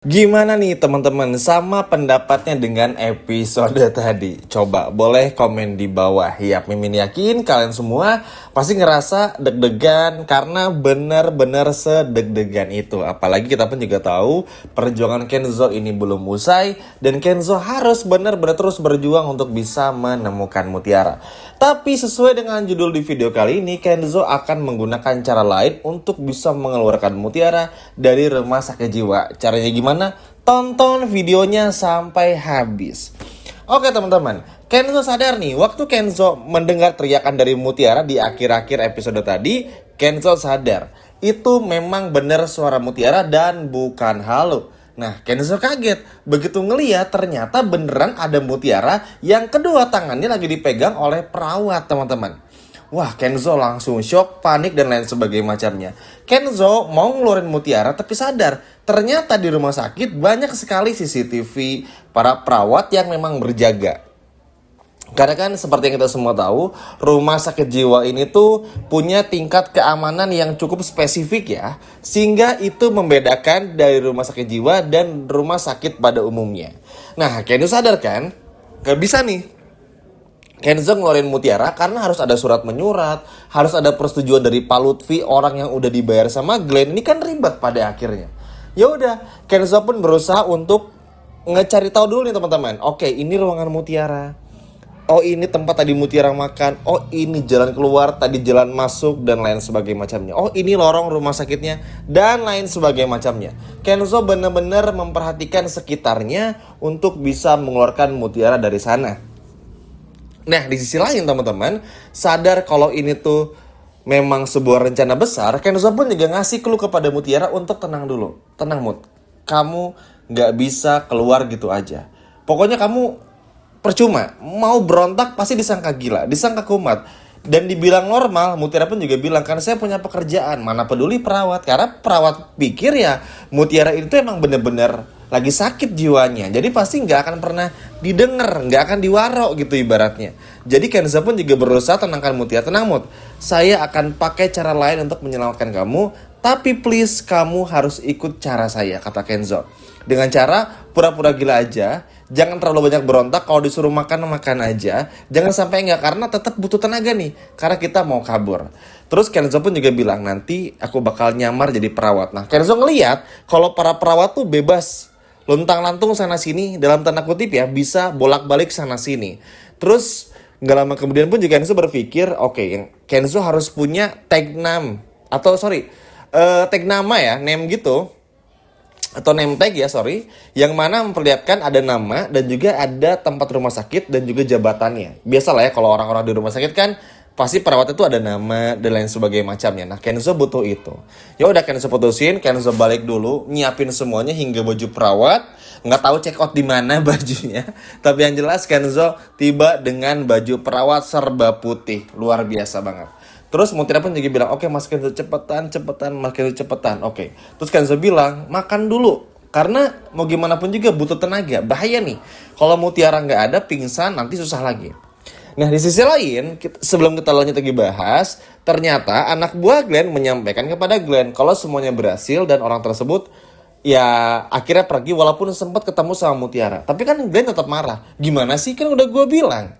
Gimana nih teman-teman sama pendapatnya dengan episode tadi? Coba boleh komen di bawah. Ya, Mimin yakin kalian semua pasti ngerasa deg-degan karena benar-benar sedeg-degan itu. Apalagi kita pun juga tahu perjuangan Kenzo ini belum usai dan Kenzo harus benar-benar terus berjuang untuk bisa menemukan mutiara. Tapi sesuai dengan judul di video kali ini, Kenzo akan menggunakan cara lain untuk bisa mengeluarkan mutiara dari rumah sakit jiwa. Caranya gimana? Tonton videonya sampai habis. Oke teman-teman, Kenzo sadar nih, waktu Kenzo mendengar teriakan dari mutiara di akhir-akhir episode tadi, Kenzo sadar itu memang benar suara mutiara dan bukan halu. Nah, Kenzo kaget begitu ngeliat ternyata beneran ada mutiara yang kedua tangannya lagi dipegang oleh perawat, teman-teman. Wah, Kenzo langsung shock, panik, dan lain sebagainya macamnya. Kenzo mau ngeluarin mutiara tapi sadar ternyata di rumah sakit banyak sekali CCTV para perawat yang memang berjaga. Karena kan seperti yang kita semua tahu, rumah sakit jiwa ini tuh punya tingkat keamanan yang cukup spesifik ya. Sehingga itu membedakan dari rumah sakit jiwa dan rumah sakit pada umumnya. Nah, Kenzo sadar kan? Gak bisa nih Kenzo ngeluarin mutiara karena harus ada surat menyurat, harus ada persetujuan dari Pak Lutfi, orang yang udah dibayar sama Glenn. Ini kan ribet pada akhirnya. Ya udah, Kenzo pun berusaha untuk ngecari tahu dulu nih teman-teman. Oke, ini ruangan mutiara. Oh, ini tempat tadi mutiara makan. Oh, ini jalan keluar, tadi jalan masuk dan lain sebagainya macamnya. Oh, ini lorong rumah sakitnya dan lain sebagainya macamnya. Kenzo benar-benar memperhatikan sekitarnya untuk bisa mengeluarkan mutiara dari sana. Nah, di sisi lain teman-teman, sadar kalau ini tuh memang sebuah rencana besar, Kenzo pun juga ngasih clue kepada Mutiara untuk tenang dulu. Tenang Mut, kamu gak bisa keluar gitu aja. Pokoknya kamu percuma, mau berontak pasti disangka gila, disangka kumat. Dan dibilang normal, Mutiara pun juga bilang, kan saya punya pekerjaan, mana peduli perawat. Karena perawat pikir ya, Mutiara itu emang bener-bener lagi sakit jiwanya. Jadi pasti gak akan pernah didengar, gak akan diwarok gitu ibaratnya. Jadi Kenzo pun juga berusaha tenangkan Mutiara. Tenang Mut, saya akan pakai cara lain untuk menyelamatkan kamu. Tapi please kamu harus ikut cara saya, kata Kenzo. Dengan cara pura-pura gila aja. Jangan terlalu banyak berontak, kalau disuruh makan aja. Jangan sampai enggak, karena tetap butuh tenaga nih. Karena kita mau kabur. Terus Kenzo pun juga bilang, nanti aku bakal nyamar jadi perawat. Nah, Kenzo ngeliat kalau para perawat tuh bebas luntang-lantung sana-sini, dalam tanda kutip ya, bisa bolak-balik sana-sini. Terus gak lama kemudian pun juga Kenzo berpikir, oke, Kenzo harus punya tag name. Atau tag nama ya, name gitu. Atau name tag ya, yang mana memperlihatkan ada nama dan juga ada tempat rumah sakit dan juga jabatannya. Biasalah ya kalau orang-orang di rumah sakit kan pasti perawat itu ada nama dan lain sebagainya macamnya. Nah, Kenzo butuh itu. Ya udah, Kenzo putusin, Kenzo balik dulu, nyiapin semuanya hingga baju perawat. Nggak tahu check out di mana bajunya, tapi yang jelas Kenzo tiba dengan baju perawat serba putih, luar biasa banget. Terus Mutiara pun juga bilang, oke Mas Kenzo cepetan, Mas Kenzo cepetan, oke. Terus Kenzo bilang, makan dulu. Karena mau gimana pun juga butuh tenaga, bahaya nih. Kalau Mutiara nggak ada, pingsan, nanti susah lagi. Nah, di sisi lain, sebelum kita lanjut lagi bahas, ternyata anak buah Glenn menyampaikan kepada Glenn kalau semuanya berhasil dan orang tersebut ya akhirnya pergi walaupun sempat ketemu sama Mutiara. Tapi kan Glenn tetap marah. Gimana sih, kan udah gue bilang.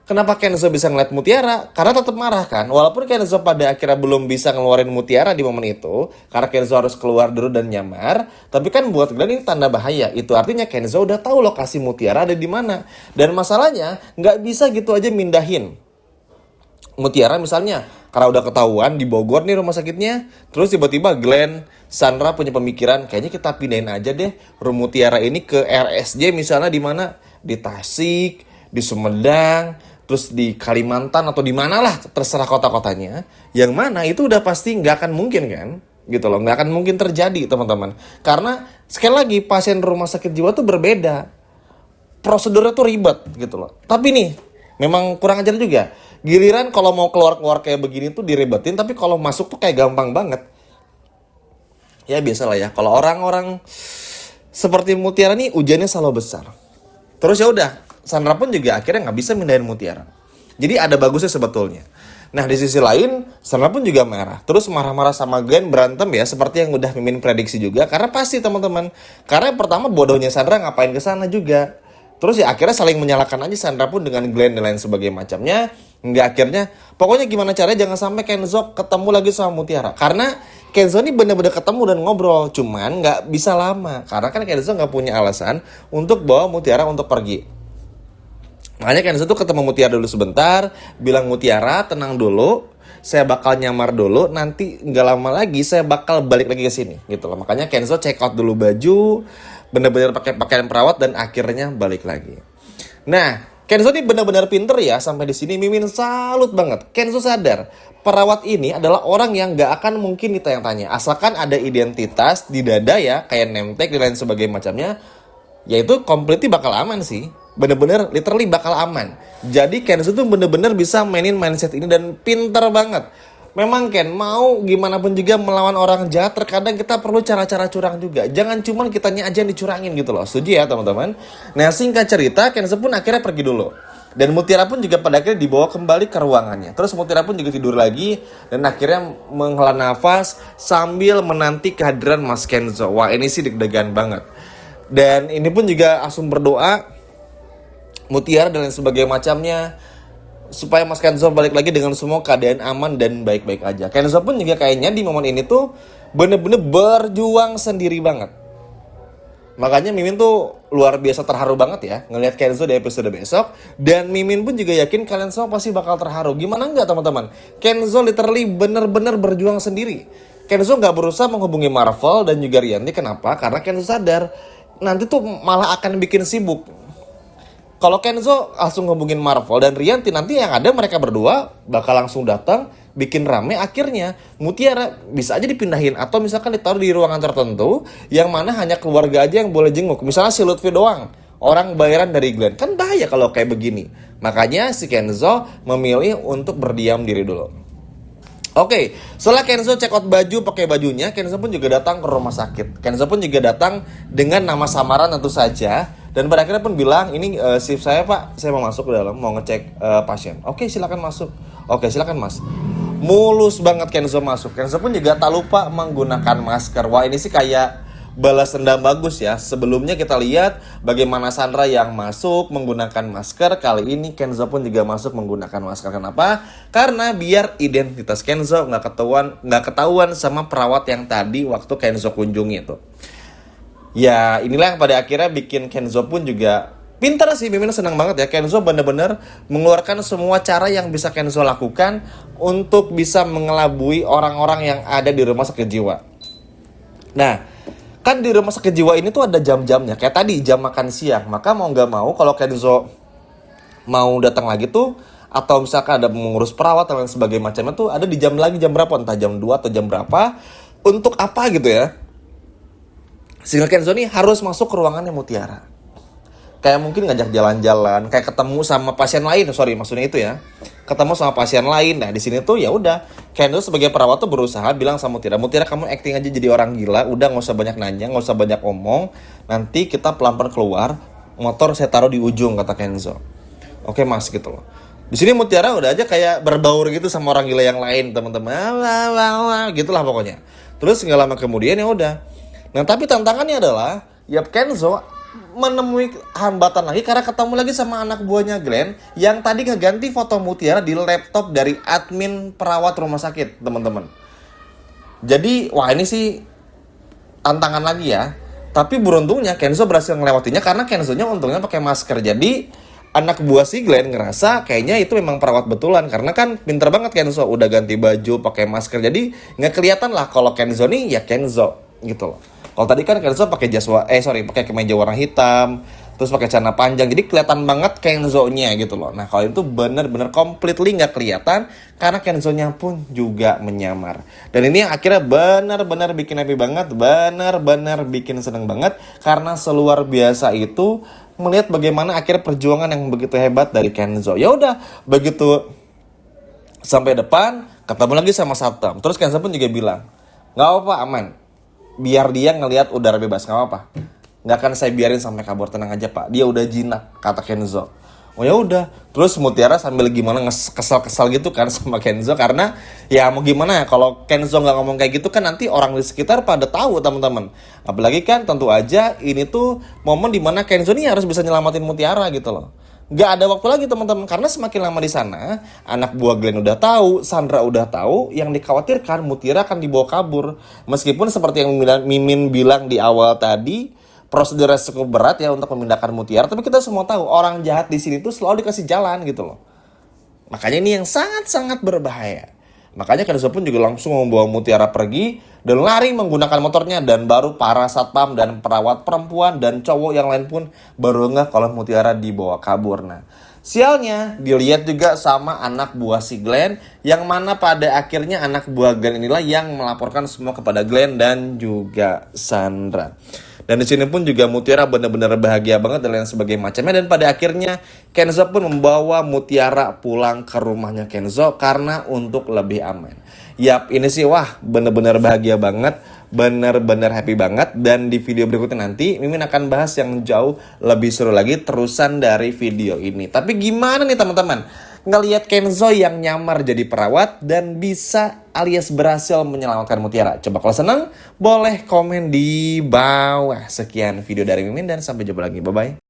Kenapa Kenzo bisa ngeliat Mutiara? Karena tetap marah kan. Walaupun Kenzo pada akhirnya belum bisa ngeluarin Mutiara di momen itu, karena Kenzo harus keluar dulu dan nyamar. Tapi kan buat Glenn ini tanda bahaya. Itu artinya Kenzo udah tahu lokasi Mutiara ada di mana. Dan masalahnya nggak bisa gitu aja mindahin Mutiara misalnya. Karena udah ketahuan di Bogor nih rumah sakitnya. Terus tiba-tiba Glenn, Sandra punya pemikiran, kayaknya kita pindahin aja deh rumah Mutiara ini ke RSJ misalnya di mana? Di Tasik, di Sumedang, terus di Kalimantan atau di mana lah, terserah kota-kotanya. Yang mana itu udah pasti nggak akan mungkin kan, gitu loh, nggak akan mungkin terjadi teman-teman. Karena sekali lagi pasien rumah sakit jiwa tuh berbeda, prosedurnya tuh ribet gitu loh. Tapi nih, memang kurang ajar juga. Giliran kalau mau keluar-keluar kayak begini tuh diribetin, tapi kalau masuk tuh kayak gampang banget. Ya biasalah ya, kalau orang-orang seperti Mutiara nih ujiannya selalu besar. Terus ya udah, Sandra pun juga akhirnya nggak bisa mindahin Mutiara. Jadi ada bagusnya sebetulnya. Nah di sisi lain Sandra pun juga marah. Terus marah-marah sama Glenn, berantem ya seperti yang udah Mimin prediksi juga. Karena pasti teman-teman. Karena yang pertama bodohnya Sandra ngapain ke sana juga. Terus ya akhirnya saling menyalahkan aja Sandra pun dengan Glenn dan lain sebagainya macamnya. Hingga akhirnya pokoknya gimana caranya jangan sampai Kenzo ketemu lagi sama Mutiara. Karena Kenzo ini bener-bener ketemu dan ngobrol. Cuman nggak bisa lama. Karena kan Kenzo nggak punya alasan untuk bawa Mutiara untuk pergi. Makanya Kenzo tuh ketemu Mutiara dulu sebentar. Bilang Mutiara tenang dulu. Saya bakal nyamar dulu. Nanti nggak lama lagi saya bakal balik lagi ke sini. Gitu loh. Makanya Kenzo check out dulu baju. Bener-bener pakai pakaian perawat dan akhirnya balik lagi. Nah, Kenzo ini benar-benar pinter ya. Sampai di sini Mimin salut banget. Kenzo sadar perawat ini adalah orang yang gak akan mungkin ditanya-tanya. Asalkan ada identitas di dada ya, kayak name tag dan lain sebagainya macamnya, ya itu completely bakal aman sih. Bener-bener literally bakal aman. Jadi Kenzo tuh bener-bener bisa mainin mindset ini dan pinter banget. Memang Ken, mau gimana pun juga melawan orang jahat, terkadang kita perlu cara-cara curang juga. Jangan cuma kitanya aja yang dicurangin gitu loh. Setuju ya teman-teman? Nah singkat cerita, Kenzo pun akhirnya pergi dulu. Dan Mutiara pun juga pada akhirnya dibawa kembali ke ruangannya. Terus Mutiara pun juga tidur lagi. Dan akhirnya menghela nafas sambil menanti kehadiran Mas Kenzo. Wah ini sih deg-degan banget. Dan ini pun juga langsung berdoa Mutiara dan lain sebagainya macamnya supaya Mas Kenzo balik lagi dengan semua keadaan aman dan baik-baik aja. Kenzo pun juga kayaknya di momen ini tuh bener-bener berjuang sendiri banget. Makanya Mimin tuh luar biasa terharu banget ya ngelihat Kenzo di episode besok. Dan Mimin pun juga yakin kalian semua pasti bakal terharu. Gimana enggak teman-teman? Kenzo literally bener-bener berjuang sendiri. Kenzo gak berusaha menghubungi Marvel dan juga Rianti. Kenapa? Karena Kenzo sadar nanti tuh malah akan bikin sibuk. Kalau Kenzo langsung ngehubungin Marvel dan Rianti, nanti yang ada mereka berdua bakal langsung datang, bikin rame. Akhirnya Mutiara bisa aja dipindahin atau misalkan ditaruh di ruangan tertentu yang mana hanya keluarga aja yang boleh jenguk. Misalnya si Lutfi doang, orang bayaran dari Glenn. Kan bahaya kalau kayak begini. Makanya si Kenzo memilih untuk berdiam diri dulu. Oke, setelah Kenzo check out baju, pakai bajunya, Kenzo pun juga datang ke rumah sakit. Kenzo pun juga datang dengan nama samaran tentu saja. Dan pada akhirnya pun bilang, ini shift saya pak, saya mau masuk ke dalam, mau ngecek pasien. Oke, silakan masuk. Oke, silakan mas. Mulus banget Kenzo masuk. Kenzo pun juga tak lupa menggunakan masker. Wah ini sih kayak balas dendam bagus ya. Sebelumnya kita lihat bagaimana Sandra yang masuk menggunakan masker. Kali ini Kenzo pun juga masuk menggunakan masker. Kenapa? Karena biar identitas Kenzo nggak ketahuan sama perawat yang tadi waktu Kenzo kunjungi itu. Ya inilah yang pada akhirnya bikin Kenzo pun juga pintar sih. Mimin senang banget ya. Kenzo benar-benar mengeluarkan semua cara yang bisa Kenzo lakukan untuk bisa mengelabui orang-orang yang ada di rumah sakit jiwa. Nah, kan di rumah sakit jiwa ini tuh ada jam-jamnya. Kayak tadi jam makan siang. Maka mau gak mau kalau Kenzo mau datang lagi tuh, atau misalkan ada mengurus perawat dan lain sebagainya macamnya tuh ada di jam lagi, jam berapa, entah jam 2 atau jam berapa. Untuk apa gitu ya. Sehingga Kenzo nih harus masuk ke ruangannya Mutiara. Kayak mungkin ngajak jalan-jalan, kayak ketemu sama pasien lain, maksudnya itu ya. Ketemu sama pasien lain. Nah, di sini tuh ya udah, Kenzo sebagai perawat tuh berusaha bilang sama Mutiara, kamu acting aja jadi orang gila, udah enggak usah banyak nanya, enggak usah banyak omong. Nanti kita pelan-pelan keluar, motor saya taruh di ujung kata Kenzo. Oke, Mas gitu loh. Di sini Mutiara udah aja kayak berbaur gitu sama orang gila yang lain, teman-teman. Gitulah pokoknya. Terus enggak lama kemudian ya udah. Nah, tapi tantangannya adalah ya Kenzo menemui hambatan lagi karena ketemu lagi sama anak buahnya Glenn yang tadi ngeganti foto Mutiara di laptop dari admin perawat rumah sakit, teman-teman. Jadi, wah ini sih tantangan lagi ya. Tapi beruntungnya Kenzo berhasil ngelewatinya karena Kenzo-nya untungnya pakai masker. Jadi, anak buah si Glenn ngerasa kayaknya itu memang perawat betulan karena kan pinter banget Kenzo udah ganti baju, pakai masker. Jadi, nggak kelihatan lah kalau Kenzo nih ya Kenzo gitu loh. Kalau tadi kan Kenzo pakai pakai kemeja warna hitam, terus pakai celana panjang, jadi kelihatan banget Kenzo-nya gitu loh. Nah kalau itu bener-bener completely nggak kelihatan karena Kenzo-nya pun juga menyamar. Dan ini yang akhirnya bener-bener bikin happy banget, bener-bener bikin seneng banget karena seluar biasa itu melihat bagaimana akhirnya perjuangan yang begitu hebat dari Kenzo. Ya udah begitu sampai depan ketemu lagi sama Satpam. Terus Kenzo pun juga bilang, nggak apa-apa aman. Biar dia ngelihat udara bebas, gak apa-apa. Gak akan saya biarin sampai kabur, tenang aja pak. Dia udah jinak, kata Kenzo. Oh ya udah, terus Mutiara sambil gimana kesal-kesal gitu kan sama Kenzo, karena ya mau gimana ya, kalau Kenzo nggak ngomong kayak gitu kan nanti orang di sekitar pada tahu teman-teman. Apalagi kan tentu aja ini tuh momen dimana Kenzo nih harus bisa nyelamatin Mutiara gitu loh. Nggak ada waktu lagi teman-teman, karena semakin lama di sana anak buah Glenn udah tahu, Sandra udah tahu, yang dikhawatirkan Mutiara akan dibawa kabur. Meskipun seperti yang Mimin bilang di awal tadi, prosedurnya cukup berat ya untuk memindahkan Mutiara, tapi kita semua tahu orang jahat di sini tuh selalu dikasih jalan gitu loh. Makanya ini yang sangat-sangat berbahaya. Makanya Kenzo pun juga langsung membawa Mutiara pergi dan lari menggunakan motornya, dan baru para satpam dan perawat perempuan dan cowok yang lain pun baru ngeh kalau Mutiara dibawa kabur. Nah, sialnya dilihat juga sama anak buah si Glenn, yang mana pada akhirnya anak buah Glenn inilah yang melaporkan semua kepada Glenn dan juga Sandra. Dan di sini pun juga Mutiara benar-benar bahagia banget dan lain sebagainya macamnya. Dan pada akhirnya Kenzo pun membawa Mutiara pulang ke rumahnya Kenzo karena untuk lebih aman. Yap, ini sih wah benar-benar bahagia banget, benar-benar happy banget. Dan di video berikutnya nanti Mimin akan bahas yang jauh lebih seru lagi terusan dari video ini. Tapi gimana nih teman-teman ngelihat Kenzo yang nyamar jadi perawat dan bisa alias berhasil menyelamatkan Mutiara? Coba kalau senang boleh komen di bawah. Sekian video dari Mimin dan sampai jumpa lagi. Bye-bye.